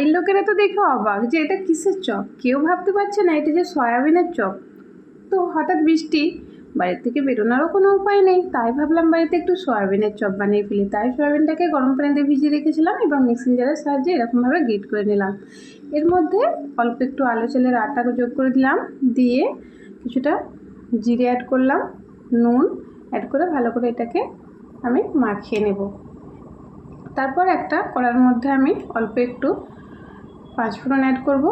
এই লোকেরা তো দেখে অবাক যে এটা কিসের চপ। কেউ ভাবতে পারছে না এটা যে সয়াবিনের চপ। তো হঠাৎ বৃষ্টি, বাড়ি থেকে বেরোনোরও কোনো উপায় নেই, তাই ভাবলাম বাড়িতে একটু সয়াবিনের চপ বানিয়ে ফেলি। তাই সয়াবিনটাকে গরম পানিতে ভিজিয়ে রেখেছিলাম এবং মিক্সিং জারের সাহায্যে এরকমভাবে গ্রেট করে নিলাম। এর মধ্যে অল্প একটু আলু চালের আটা যোগ করে দিলাম, দিয়ে কিছুটা জিরে অ্যাড করলাম, নুন অ্যাড করে ভালো করে এটাকে আমি মাখিয়ে নেব। তারপর একটা কড়ার মধ্যে আমি অল্প একটু পাঁচফোড়ন অ্যাড করব,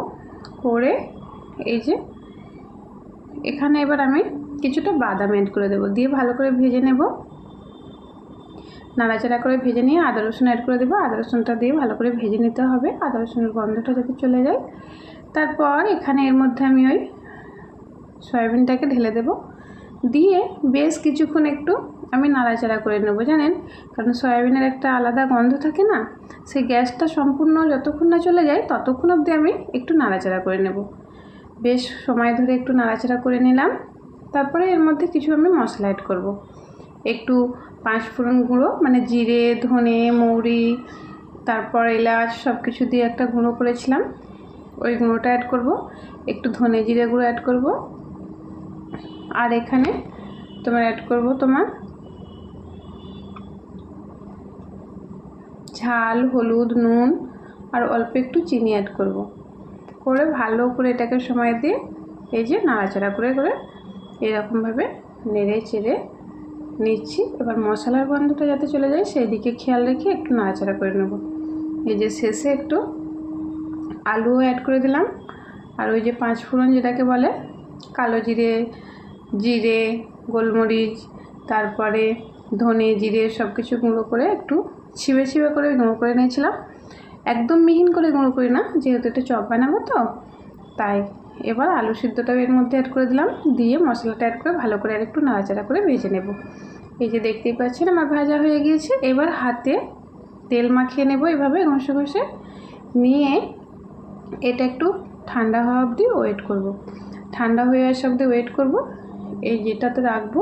করে এই যে এখানে এবার আমি কিছুটা বাদাম অ্যাড করে দেবো, দিয়ে ভালো করে ভেজে নেব। নাড়াচাড়া করে ভেজে নিয়ে আদা রসুন অ্যাড করে দেবো। আদা রসুনটা দিয়ে ভালো করে ভেজে নিতে হবে, আদা রসুনের গন্ধটা যাতে চলে যায়। তারপর এখানে এর মধ্যে আমি ওই সয়াবিনটাকে ঢেলে দেব, দিয়ে বেশ কিছুক্ষণ একটু আমি নাড়াচাড়া করে নেব। জানেন, কারণ সয়াবিনের একটা আলাদা গন্ধ থাকে না, সেই গ্যাসটা সম্পূর্ণ যতক্ষণ না চলে যায় ততক্ষণ অবধি আমি একটু নাড়াচাড়া করে নেব। বেশ সময় ধরে একটু নাড়াচাড়া করে নিলাম। তারপরে এর মধ্যে কিছু আমি মশলা অ্যাড করব, একটু পাঁচফোড়ন গুঁড়ো, মানে জিরে, ধনে, মৌরি, তারপর এলাচ সব কিছু দিয়ে একটা গুঁড়ো করেছিলাম, ওই গুঁড়োটা অ্যাড করব। একটু ধনে জিরে গুঁড়ো অ্যাড করব, আর এখানে অ্যাড করব ঝাল, হলুদ, নুন আর অল্প একটু চিনি অ্যাড করব। করে ভালো করে এটাকে সময় দিয়ে এই যে নাড়াচাড়া করে করে এরকমভাবে নেড়ে চেড়ে নিচ্ছি। এবার মশলার গন্ধটা যাতে চলে যায় সেই দিকে খেয়াল রেখে একটু নাড়াচাড়া করে নেব। এই যে শেষে একটু আলুও অ্যাড করে দিলাম, আর ওই যে পাঁচফোড়ন যেটাকে বলে, কালো জিরে, জিরে, গোলমরিচ, তারপরে ধনে, জিরে সব কিছু গুঁড়ো করে একটু ছিবে ছিবে করে গুঁড়ো করে নিয়েছিলাম। একদম মিহিন করে গুঁড়ো করি না, যেহেতু এটা চপ বানাবো তো তাই। এবার আলু সিদ্ধটাও এর মধ্যে অ্যাড করে দিলাম, দিয়ে মশলাটা অ্যাড করে ভালো করে আর একটু নাড়াচাড়া করে ভেজে নেব। এই যে দেখতেই পাচ্ছেন আমার ভাজা হয়ে গিয়েছে। এবার হাতে তেল মাখিয়ে নেব এভাবে ঘষে ঘষে নিয়ে, এটা একটু ঠান্ডা হওয়া অবধি ওয়েট করব। ঠান্ডা হয়ে আসা অবধি ওয়েট করব। এই যেটাতে রাখবো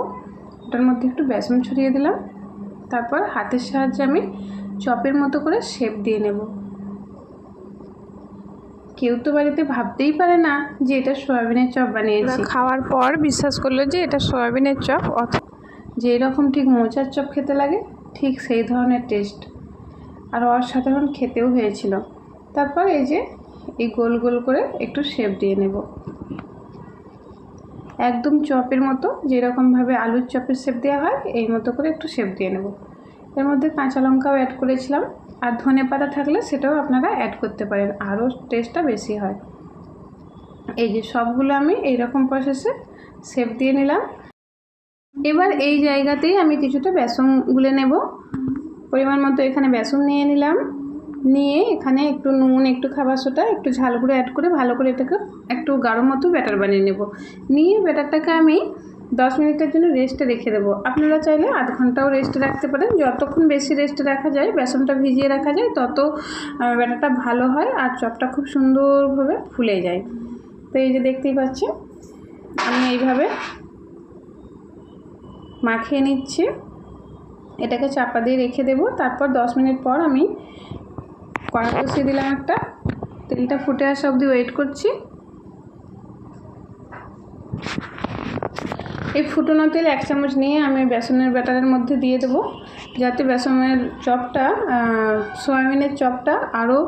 ওটার মধ্যে একটু বেসন ছড়িয়ে দিলাম, তারপর হাতের সাহায্যে আমি চপের মতো করে শেপ দিয়ে নেব। কেউ তো বাড়িতে ভাবতেই পারে না যে এটা সয়াবিনের চপ বানিয়েছি। খাওয়ার পর বিশ্বাস করলো যে এটা সয়াবিনের চপ, যেই রকম ঠিক মোচার চপ খেতে লাগে ঠিক সেই ধরনের টেস্ট, আর অসাধারণ খেতেও হয়েছিল। তারপর এই যে এই গোল গোল করে একটু শেপ দিয়ে নেব, একদম চপের মতো, যেরকমভাবে আলুর চপের শেপ দেওয়া হয় এই মতো করে একটু শেপ দিয়ে নেব। এর মধ্যে কাঁচা লঙ্কাও অ্যাড করেছিলাম, আর ধনে পাতা থাকলে সেটাও আপনারা অ্যাড করতে পারেন, আরও টেস্টটা বেশি হয়। এই যে সবগুলো আমি এইরকম প্রসেসে শেপ দিয়ে নিলাম। এবার এই জায়গাতেই আমি কিছুটা বেসন গুলে নেব। পরিমাণ মতো এখানে বেসন নিয়ে নিলাম, নিয়ে এখানে একটু নুন, একটু খাবার সোডা, একটু ঝাল গুঁড়ো অ্যাড করে ভালো করে এটাকে একটু গাঢ় মতো ব্যাটার বানিয়ে নেব। নিয়ে ব্যাটারটাকে আমি 10 মিনিটের জন্য রেস্টে রেখে দেবো। আপনারা চাইলে আধ ঘন্টাও রেস্টে রাখতে পারেন। যতক্ষণ বেশি রেস্টে রাখা যায়, বেসনটা ভিজিয়ে রাখা যায়, তত ব্যাটারটা ভালো হয় আর চপটা খুব সুন্দরভাবে ফুলে যায়। তো এই যে দেখতেই পাচ্ছেন আমি এইভাবে মাখিয়ে নিচ্ছি, এটাকে চাপা দিয়ে রেখে দেবো। তারপর 10 মিনিট পর আমি কড়া বসিয়ে দিলাম একটা, তেলটা ফুটে আসা অবধি ওয়েট করছি। এই ফুটনো তেল 1 চামচ নিয়ে আমি বেসনের ব্যাটারের মধ্যে দিয়ে দেবো, যাতে বেসনের চপটা, সয়াবিনের চপটা আরও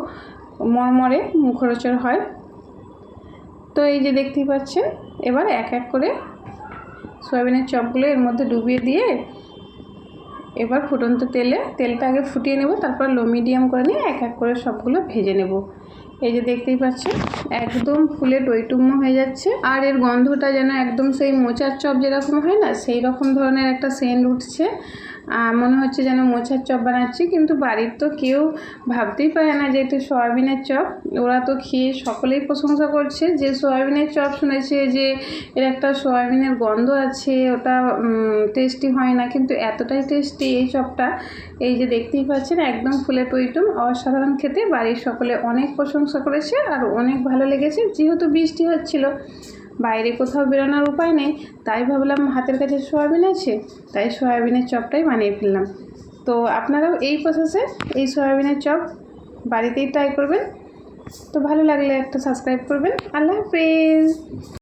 মরমরে মুখরোচক হয়। তো এই যে দেখতেই পাচ্ছেন, এবার এক এক করে সয়াবিনের চপগুলো এর মধ্যে ডুবিয়ে দিয়ে এবার ফুটন্ত তেলটা আগে ফুটিয়ে নেব, তারপর লো মিডিয়াম করে নিয়ে এক এক করে সবগুলো ভেজে নেব। এই যে দেখতেই পাচ্ছেন একদম ফুলে টইটুম্ব হয়ে যাচ্ছে, আর এর গন্ধটা যেন একদম সেই মোচার চপ যেরকম হয় না, সেই রকম ধরনের একটা সেন্ট উঠছে। মনে হচ্ছে যেন মোচার চপ বানাচ্ছি, কিন্তু বাড়ির তো কেউ ভাবতেই পারে না যে এটা সয়াবিনের চপ। ওরা তো খেয়ে সকলেই প্রশংসা করছে যে সয়াবিনের চপ শুনেছে যে এর একটা সয়াবিনের গন্ধ আছে, ওটা টেস্টি হয় না, কিন্তু এতটাই টেস্টি এই চপটা। এই যে দেখতেই পাচ্ছেন একদম ফুলে টইটুম, অসাধারণ খেতে। বাড়ির সকলে অনেক প্রশংসা করেছে আর অনেক ভালো লেগেছে। যেহেতু বৃষ্টি হচ্ছিল, বাইরে কোথাও বেরোনোর উপায় নেই, তাই ভাবলাম হাতের কাছে সয়াবিন আছে, তাই সয়াবিনের চপটাই বানিয়ে ফেললাম। তো আপনারাও এই প্রসেসে এই সয়াবিনের চপ বাড়িতেই ট্রাই করবেন, তো ভালো লাগলে একটা সাবস্ক্রাইব করবেন। আল্লাহ হাফেজ।